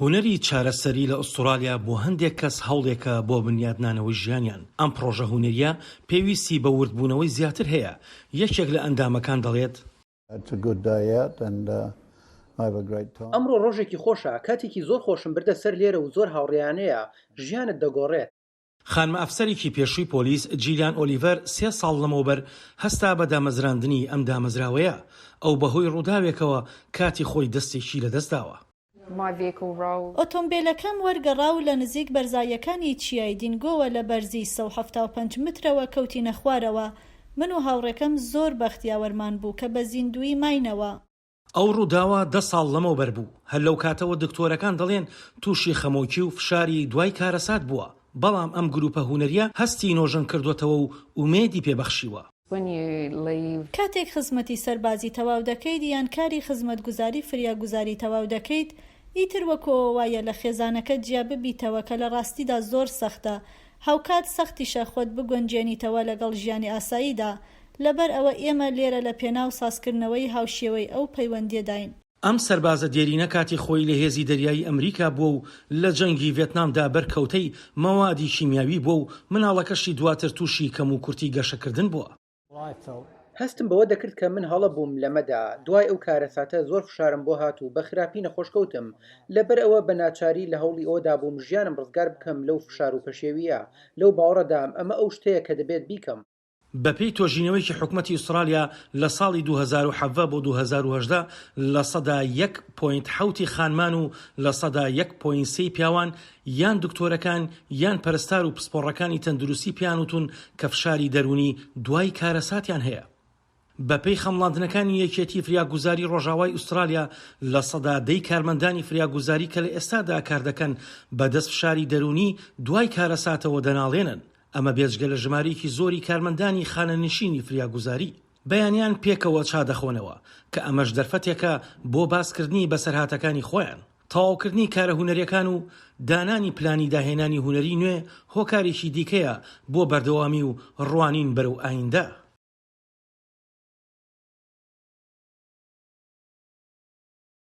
هونەری چارەسەری لە ئوسترالیا بۆ هەندێک کەس هەوڵێکە بۆ بنیادنانەوەی ژیانیان. ئەم پرۆژە هونەریە پێویستی بە وردبوونەوەی زیاتر هەیە. یەکێک لە ئەندامەکان دەڵێت ئەمڕۆ ڕۆژێکی خۆشە، کاتێکی زۆر خۆشم بردە سەر لێرە و زۆر هاوڕێیانەیە، ژیانت دەگۆڕێت. خانمە ئەفسەرێکی پێشووی پۆلیس جیلیان ئۆلیڤەر 3 ساڵ لەمەوبەر هەستا بە دامەزراندنی ئەم دامەزراوەیە. ئەو بەهۆی ڕووداوێکەوە کاتی خۆی دەستێکی لەدەستداوە. ئۆتۆمبیلەکەم وەرگەڕا و لە نزیک بەرزایەکانی چیای دینگۆوە لە بەرزی 175 مترەوە کەوتینە خوارەوە. من و هاوڕێکەم زۆر بەختیاوەرمان بوو کە بە زیندوی ماینەوە. ئەو ڕووداوە 10 ساڵ لەمەوبەر بوو. هەر لەو کاتەوە دکتۆرەکان دەڵێن تووشی خەمۆکی و فشاری دوای کارەسات بووە. بەڵام ئەم گروپە هونەریە هەستی نۆژن کردوتەوە و ئومێدی پێبەخشیوە. کاتێک خزمەتی سەربازی تەواو دەکەیت یان کاری خزمەتگوزاری فریاگوزاری تەواو دەکەیت، ئیتر وەکەوە وایە لە خێزانەکە جیا ببیتەوە کە لە ڕاستیدا زۆر سەختە. هاوکات سەختیشە خۆت بگونجێنیتەوە لەگەڵ ژیانی ئاساییدا. لەبەر ئەوە ئێمە لێرە لە پێناو سازکردنەوەی هاوشێوەی ئەو پەیوەندیەداین. ئەم سەربازە دێرینە کاتی خۆی لە هێزی دەریایی ئەمریکا بووە و لە جەنگی ڤێتنامدا بەرکەوتەی مەوادی شیمیاوی بووە و مناڵەکەشی دواتر تووشی کەم و کورتی گەشەکردن بووە. هەستم بەوە دەکرد کە من هەڵە بووم لەمەدا. دوای ئەو کارەساتە زۆر فشارم بۆ هات و بە خراپی نەخۆشکەوتم. لەبەر ئەوە بە ناچاری لە هەوڵی ئەوەدا بووم ژیانم ڕزگار بکەم لەو فشار و پەشێویە. لەو باوەڕەدام ئەمە ئەو شتەیە کە دەبێت بیکەم. بەپێی تۆژینەوەیکی حکومەتی ئوسترالیا لە ساڵی 2017 بۆ 2018 لە سەدا 1.7 خانمان و لە سەدا 1.3 پیاوان یان دکتۆرەکان یان پەرستار و پسپۆڕەکانی تەندروستی پیانوتون کە فشاری دەرونی دوای کارەساتیان هەیە. بەپێی خەمڵاندنەکانی یەکێتی فریاگوزاری ڕۆژاوای ئوسترالیا لە سەدا 10 کارمەندانی فریاگوزاری کە لە ئێستادا کار دەکەن بەدەست فشاری دەرونی دوای کارەساتەوە دەناڵێنن. ئەمە بێجگە لە ژمارەیەکی زۆری کارمەندانی خانەنشینی فریاگوزاری. بەیانیان پێکەوە چادەخۆنەوە کە ئەمەش دەرفەتێکە بۆ باسکردنی بەسەرهاتەکانی خۆیان. تەواوکردنی کارە هونەریەکان و دانانی پلانی داهێنانی هونەری نوێ هۆکارێکی دیکەیە بۆ بەردەوامی و ڕوانین بەرەو ئایندە.